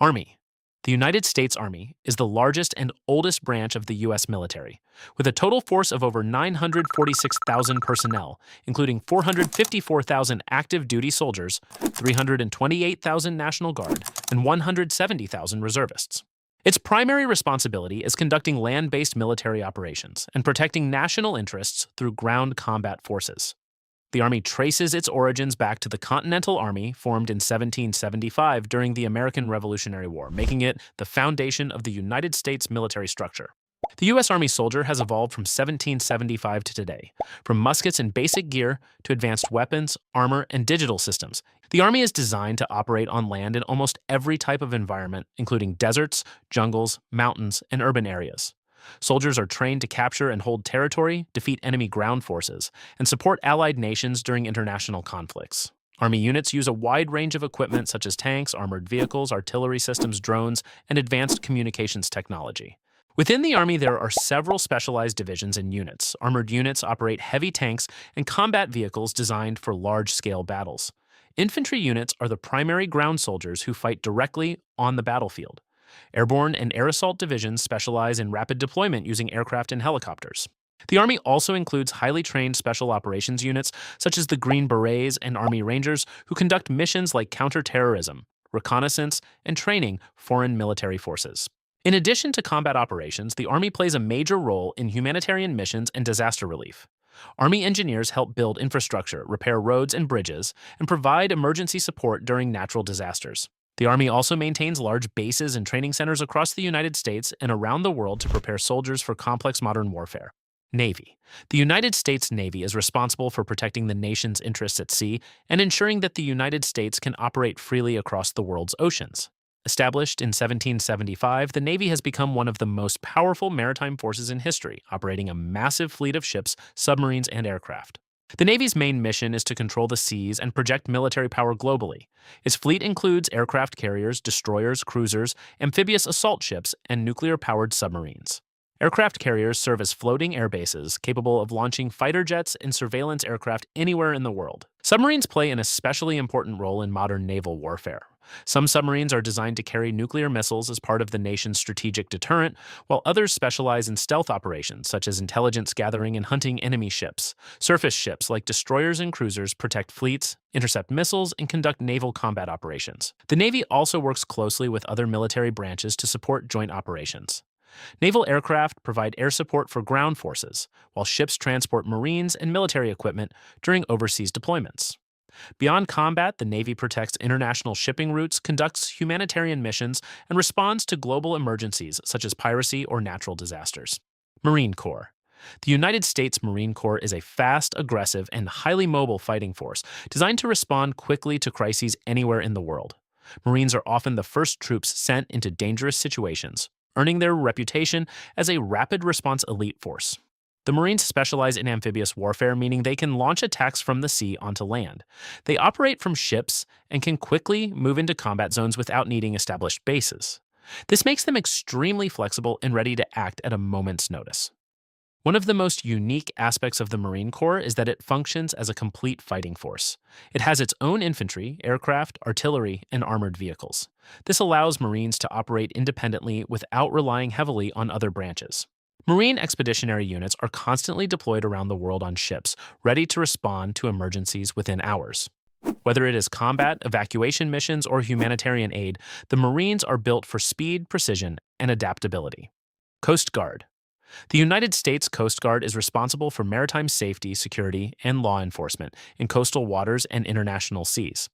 Army. The United States Army is the largest and oldest branch of the U.S. military, with a total force of over 946,000 personnel, including 454,000 active duty soldiers, 328,000 National Guard, and 170,000 reservists. Its primary responsibility is conducting land based military operations and protecting national interests through ground combat forces. The Army traces its origins back to the Continental Army, formed in 1775 during the American Revolutionary War, making it the foundation of the United States military structure. The U.S. Army soldier has evolved from 1775 to today, from muskets and basic gear to advanced weapons, armor, and digital systems. The Army is designed to operate on land in almost every type of environment, including deserts, jungles, mountains, and urban areas. Soldiers are trained to capture and hold territory, defeat enemy ground forces, and support allied nations during international conflicts. Army units use a wide range of equipment such as tanks, armored vehicles, artillery systems, drones, and advanced communications technology. Within the Army, there are several specialized divisions and units. Armored units operate heavy tanks and combat vehicles designed for large-scale battles. Infantry units are the primary ground soldiers who fight directly on the battlefield. Airborne and air assault divisions specialize in rapid deployment using aircraft and helicopters. The Army also includes highly trained special operations units such as the Green Berets and Army Rangers who conduct missions like counterterrorism, reconnaissance, and training foreign military forces. In addition to combat operations, the Army plays a major role in humanitarian missions and disaster relief. Army engineers help build infrastructure, repair roads and bridges, and provide emergency support during natural disasters. The Army also maintains large bases and training centers across the United States and around the world to prepare soldiers for complex modern warfare. Navy. The United States Navy is responsible for protecting the nation's interests at sea and ensuring that the United States can operate freely across the world's oceans. Established in 1775, the Navy has become one of the most powerful maritime forces in history, operating a massive fleet of ships, submarines, and aircraft. The Navy's main mission is to control the seas and project military power globally. Its fleet includes aircraft carriers, destroyers, cruisers, amphibious assault ships, and nuclear-powered submarines. Aircraft carriers serve as floating air bases capable of launching fighter jets and surveillance aircraft anywhere in the world. Submarines play an especially important role in modern naval warfare. Some submarines are designed to carry nuclear missiles as part of the nation's strategic deterrent, while others specialize in stealth operations such as intelligence gathering and hunting enemy ships. Surface ships like destroyers and cruisers protect fleets, intercept missiles, and conduct naval combat operations. The Navy also works closely with other military branches to support joint operations. Naval aircraft provide air support for ground forces, while ships transport Marines and military equipment during overseas deployments. Beyond combat, the Navy protects international shipping routes, conducts humanitarian missions, and responds to global emergencies such as piracy or natural disasters. Marine Corps. The United States Marine Corps is a fast, aggressive, and highly mobile fighting force designed to respond quickly to crises anywhere in the world. Marines are often the first troops sent into dangerous situations, earning their reputation as a rapid response elite force. The Marines specialize in amphibious warfare, meaning they can launch attacks from the sea onto land. They operate from ships and can quickly move into combat zones without needing established bases. This makes them extremely flexible and ready to act at a moment's notice. One of the most unique aspects of the Marine Corps is that it functions as a complete fighting force. It has its own infantry, aircraft, artillery, and armored vehicles. This allows Marines to operate independently without relying heavily on other branches. Marine expeditionary units are constantly deployed around the world on ships, ready to respond to emergencies within hours. Whether it is combat, evacuation missions, or humanitarian aid, the Marines are built for speed, precision, and adaptability. Coast Guard. The United States Coast Guard is responsible for maritime safety, security, and law enforcement in coastal waters and international seas.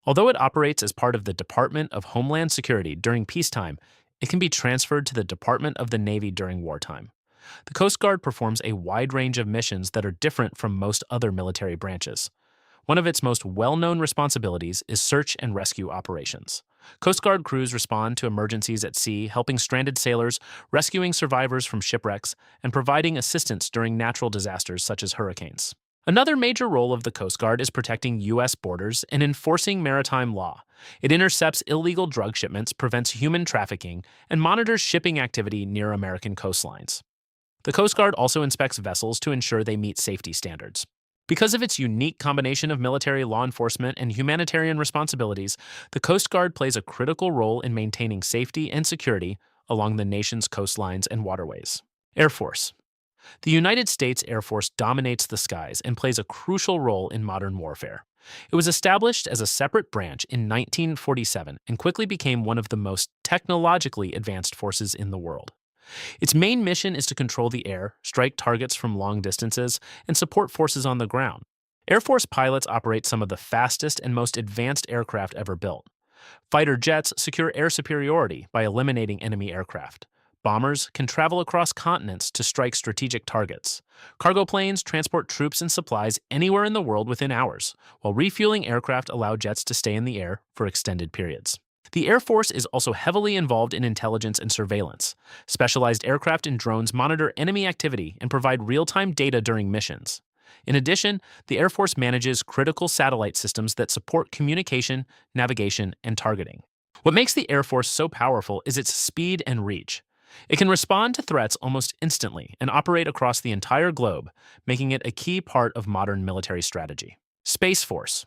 Although it operates as part of the Department of Homeland Security during peacetime, it can be transferred to the Department of the Navy during wartime. The Coast Guard performs a wide range of missions that are different from most other military branches. One of its most well-known responsibilities is search and rescue operations. Coast Guard crews respond to emergencies at sea, helping stranded sailors, rescuing survivors from shipwrecks, and providing assistance during natural disasters such as hurricanes. Another major role of the Coast Guard is protecting U.S. borders and enforcing maritime law. It intercepts illegal drug shipments, prevents human trafficking, and monitors shipping activity near American coastlines. The Coast Guard also inspects vessels to ensure they meet safety standards. Because of its unique combination of military law enforcement and humanitarian responsibilities, the Coast Guard plays a critical role in maintaining safety and security along the nation's coastlines and waterways. Air Force. The United States Air Force dominates the skies and plays a crucial role in modern warfare. It was established as a separate branch in 1947 and quickly became one of the most technologically advanced forces in the world. Its main mission is to control the air, strike targets from long distances, and support forces on the ground. Air Force pilots operate some of the fastest and most advanced aircraft ever built. Fighter jets secure air superiority by eliminating enemy aircraft. Bombers can travel across continents to strike strategic targets. Cargo planes transport troops and supplies anywhere in the world within hours, while refueling aircraft allow jets to stay in the air for extended periods. The Air Force is also heavily involved in intelligence and surveillance. Specialized aircraft and drones monitor enemy activity and provide real-time data during missions. In addition, the Air Force manages critical satellite systems that support communication, navigation, and targeting. What makes the Air Force so powerful is its speed and reach. It can respond to threats almost instantly and operate across the entire globe, making it a key part of modern military strategy. Space Force.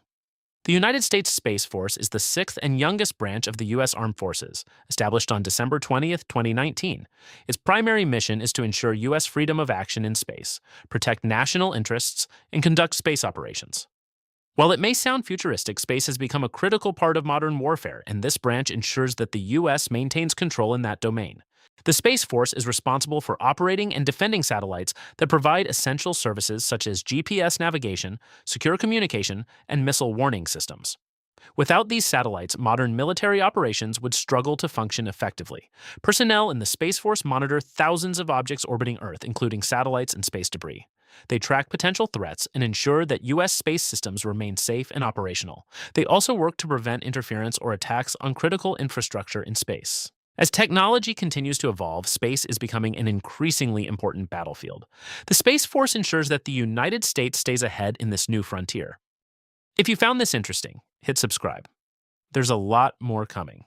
The United States Space Force is the sixth and youngest branch of the U.S. Armed Forces, established on December 20, 2019. Its primary mission is to ensure U.S. freedom of action in space, protect national interests, and conduct space operations. While it may sound futuristic, space has become a critical part of modern warfare, and this branch ensures that the U.S. maintains control in that domain. The Space Force is responsible for operating and defending satellites that provide essential services such as GPS navigation, secure communication, and missile warning systems. Without these satellites, modern military operations would struggle to function effectively. Personnel in the Space Force monitor thousands of objects orbiting Earth, including satellites and space debris. They track potential threats and ensure that U.S. space systems remain safe and operational. They also work to prevent interference or attacks on critical infrastructure in space. As technology continues to evolve, space is becoming an increasingly important battlefield. The Space Force ensures that the United States stays ahead in this new frontier. If you found this interesting, hit subscribe. There's a lot more coming.